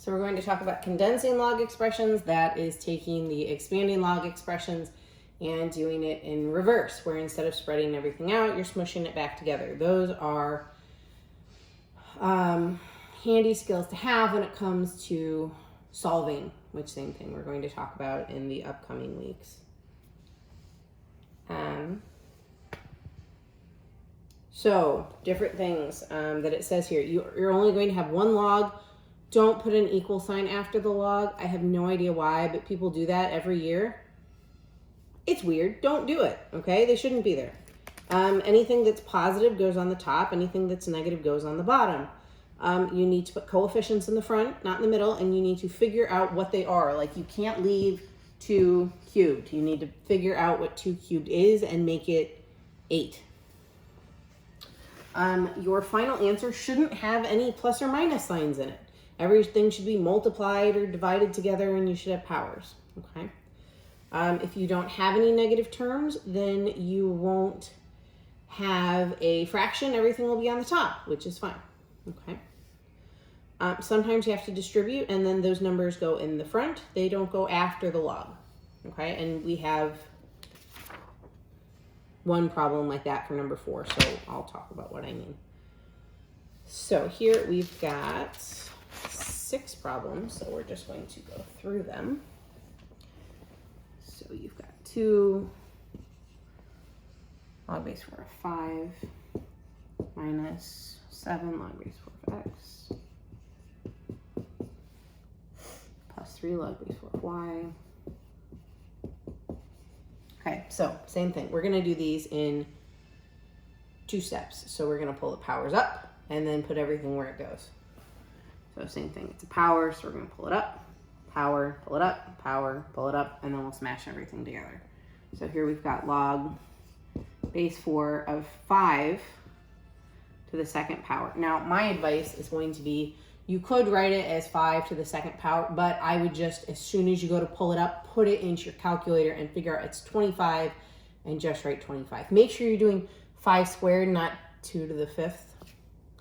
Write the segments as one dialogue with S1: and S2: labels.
S1: So we're going to talk about condensing log expressions. That is taking the expanding log expressions and doing it in reverse, where instead of spreading everything out, you're smushing it back together. Those are handy skills to have when it comes to solving, which same thing we're going to talk about in the upcoming weeks. So different things that it says here. You're only going to have one log. Don't put an equal sign after the log. I have no idea why, but people do that every year. It's weird. Don't do it, okay? They shouldn't be there. Anything that's positive goes on the top. Anything that's negative goes on the bottom. You need to put coefficients in the front, not in the middle, and you need to figure out what they are. Like, you can't leave 2 cubed. You need to figure out what 2 cubed is and make it 8. Your final answer shouldn't have any plus or minus signs in it. Everything should be multiplied or divided together, and you should have powers, okay? If you don't have any negative terms, then you won't have a fraction. Everything will be on the top, which is fine, okay? Sometimes you have to distribute, and then those numbers go in the front. They don't go after the log, okay? And we have one problem like that for number 4, so I'll talk about what I mean. So here we've got 6 problems, so we're just going to go through them. So you've got 2 log base 4 of 5 minus 7 log base 4 of x plus 3 log base 4 of y. Okay, so same thing. We're going to do these in 2 steps. So we're going to pull the powers up and then put everything where it goes. So same thing. It's a power, so we're going to pull it up, power, pull it up, power, pull it up, and then we'll smash everything together. So here we've got log base 4 of 5 to the 2nd power. Now, my advice is going to be, you could write it as 5 to the 2nd power, but I would just, as soon as you go to pull it up, put it into your calculator and figure out it's 25 and just write 25. Make sure you're doing 5 squared, not 2 to the 5th.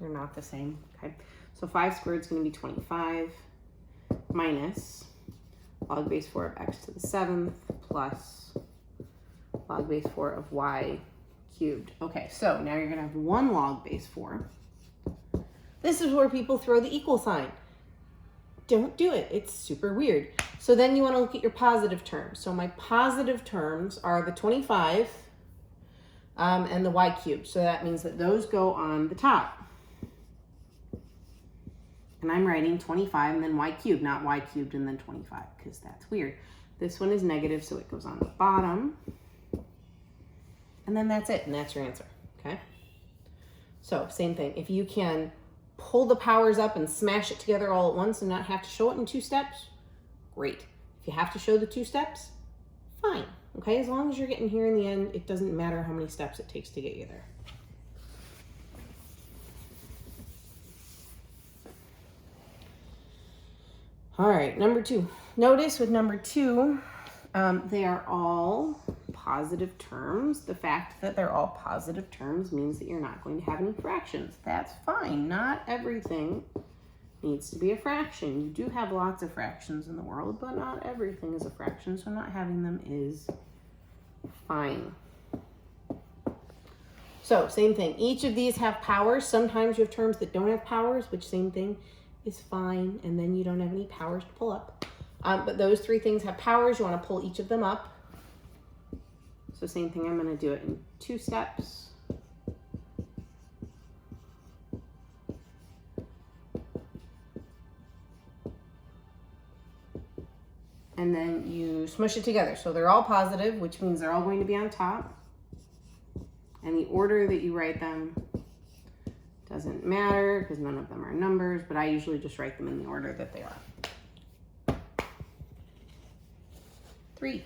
S1: They're not the same, okay? So 5 squared is going to be 25 minus log base 4 of x to the 7th plus log base 4 of y cubed. Okay, so now you're going to have 1 log base 4. This is where people throw the equal sign. Don't do it. It's super weird. So then you want to look at your positive terms. So my positive terms are the 25 and the y cubed. So that means that those go on the top. And I'm writing 25 and then y cubed, not y cubed and then 25, because that's weird. This one is negative, so it goes on the bottom. And then that's it, and that's your answer, okay? So same thing. If you can pull the powers up and smash it together all at once and not have to show it in 2 steps, great. If you have to show the 2 steps, fine, okay? As long as you're getting here in the end, it doesn't matter how many steps it takes to get you there. All right, number 2. Notice with number 2, they are all positive terms. The fact that they're all positive terms means that you're not going to have any fractions. That's fine. Not everything needs to be a fraction. You do have lots of fractions in the world, but not everything is a fraction, so not having them is fine. So same thing. Each of these have powers. Sometimes you have terms that don't have powers, which same thing is fine, and then you don't have any powers to pull up. But those 3 things have powers. You want to pull each of them up. So same thing, I'm going to do it in 2 steps. And then you smush it together. So they're all positive, which means they're all going to be on top. And the order that you write them doesn't matter because none of them are numbers, but I usually just write them in the order that they are. 3.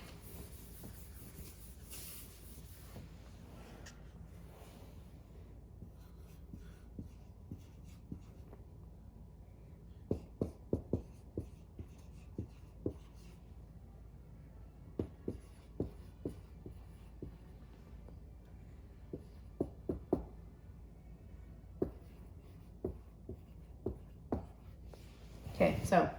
S1: Okay, so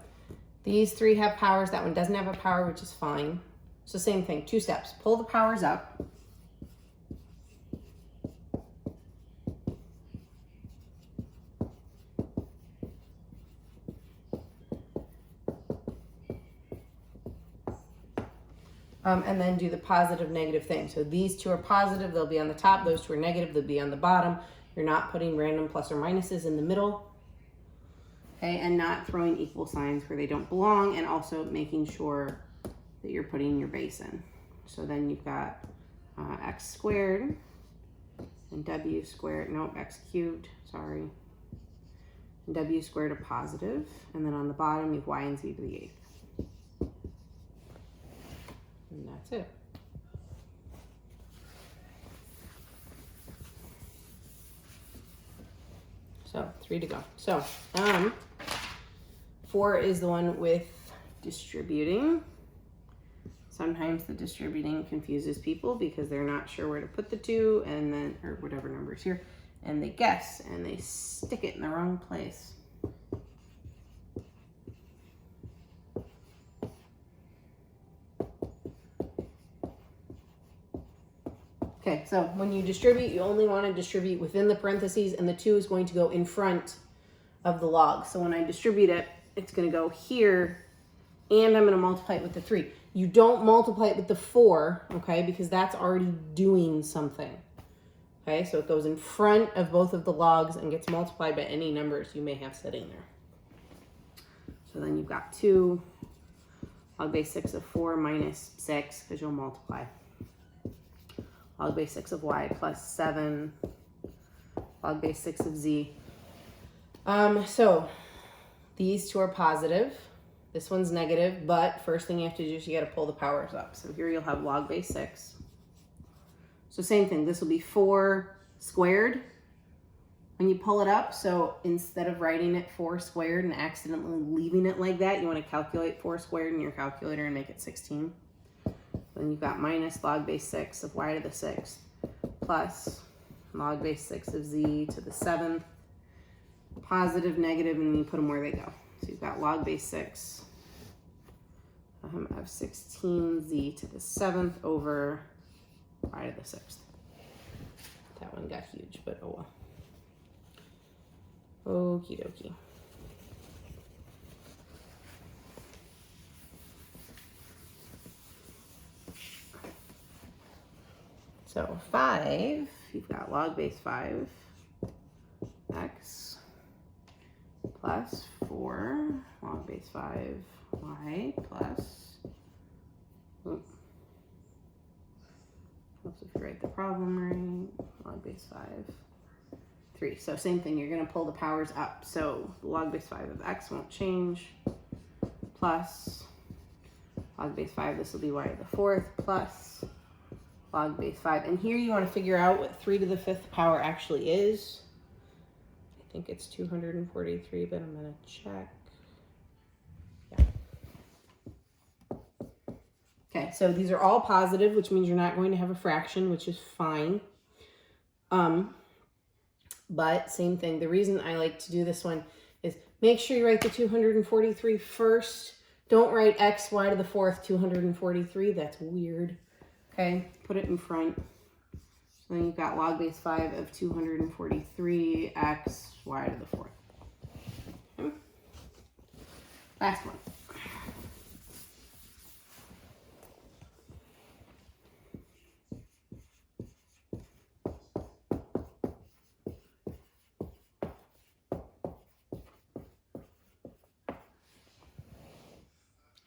S1: These three have powers. That one doesn't have a power, which is fine. So same thing, 2 steps. Pull the powers up. And then do the positive, negative thing. So these 2 are positive, they'll be on the top. Those 2 are negative, they'll be on the bottom. You're not putting random plus or minuses in the middle. Okay, and not throwing equal signs where they don't belong, and also making sure that you're putting your base in. So then you've got x squared and w squared, no, x cubed, sorry. And w squared are positive, and then on the bottom you have y and z to the 8th. And that's it. So 3 to go. So 4 is the one with distributing. Sometimes the distributing confuses people because they're not sure where to put the 2, and then, or whatever number is here, and they guess and they stick it in the wrong place. Okay, so when you distribute, you only want to distribute within the parentheses, and the 2 is going to go in front of the log. So when I distribute it, it's going to go here, and I'm going to multiply it with the 3. You don't multiply it with the 4, okay, because that's already doing something. Okay, so it goes in front of both of the logs and gets multiplied by any numbers you may have sitting there. So then you've got 2 log base 6 of 4 minus 6, because you'll multiply. Log base 6 of y plus 7, log base 6 of z. So these 2 are positive. This one's negative, but first thing you have to do is you got to pull the powers up. So here you'll have log base 6. So same thing, this will be 4 squared when you pull it up. So instead of writing it 4 squared and accidentally leaving it like that, you want to calculate 4 squared in your calculator and make it 16. Then you've got minus log base 6 of y to the 6th plus log base 6 of z to the 7th, positive, negative, and you put them where they go. So you've got log base 6 of 16z to the 7th over y to the 6th. That one got huge, but oh well. Okie dokie. So 5, you've got log base 5 x plus 4 log base 5 y plus, oops, if you write the problem right, log base 5, 3. So same thing, you're going to pull the powers up. So log base 5 of x won't change, plus log base 5, this will be y to the 4th, plus log base 5. And here you want to figure out what 3 to the 5th power actually is. I think it's 243, but I'm going to check. Yeah. Okay, so these are all positive, which means you're not going to have a fraction, which is fine. But same thing, the reason I like to do this one is make sure you write the 243 first. Don't write x, y to the 4th, 243. That's weird. Okay, put it in front. So then you've got log base 5 of 243 x, y to the 4th. Okay. Last one.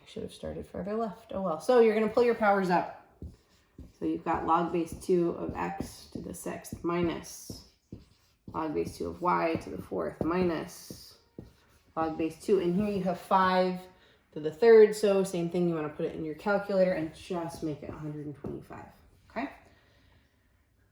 S1: Should have started further left. Oh well. So you're going to pull your powers up. So you've got log base 2 of x to the 6th minus log base 2 of y to the 4th minus log base 2. And here you have 5 to the 3rd. So same thing, you want to put it in your calculator and just make it 125. Okay.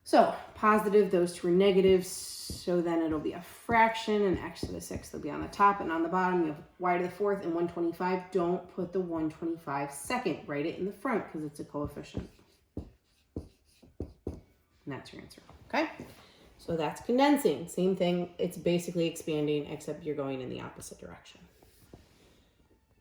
S1: So positive, those 2 are negatives. So then it'll be a fraction, and x to the 6th will be on the top, and on the bottom you have y to the 4th and 125. Don't put the 125 second. Write it in the front because it's a coefficient. And that's your answer. Okay? So that's condensing. Same thing. It's basically expanding, except you're going in the opposite direction.